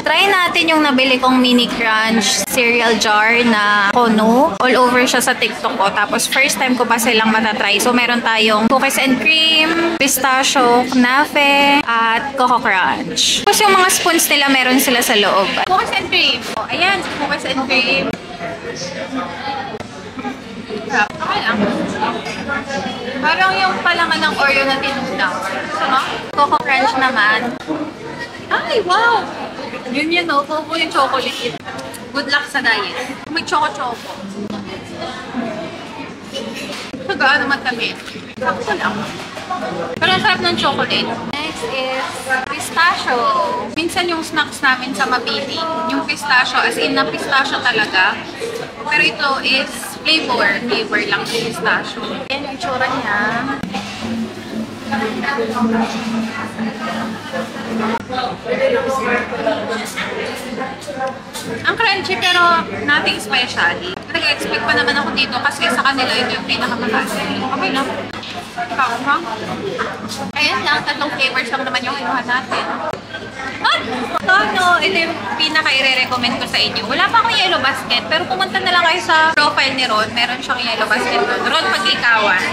Try natin yung nabili kong mini crunch cereal jar na Kono. All over siya sa TikTok ko. Tapos first time ko pa silang matatry. So meron tayong cookies and cream, pistachio, knafe, at Coco Crunch. Tapos yung mga spoons nila meron sila sa loob. Cookies and cream. Oh, ayan, cookies and cream. Okay lang. Parang yung palaman ng Oreo na tinunaw. Sama? Coco Crunch naman. Ay, wow! Yun, no? Popo yung chocolate. Good luck sa diet. May choco-choco. Sagaan naman kami. Sakto lang. Pero ang sarap ng chocolate. Next is pistachio. Minsan yung snacks namin sa Mabini, yung pistachio, as in na pistachio talaga. Pero ito is flavor. Flavor lang ng pistachio. Yan yung itsura niya. Ang crunchy pero nothing special. Nag-expect pa naman ako dito kasi sa kanila ito yung pinakamataas. Okay lang. Kaka. Ayan lang, tatlong flavors lang naman yung inuha natin. At no, ito yung pinaka-i-recommend ko sa inyo. Wala pa akong yellow basket pero pumunta na lang kayo sa profile ni Ron. Meron siyang yellow basket doon. Ron, pag-ikawan.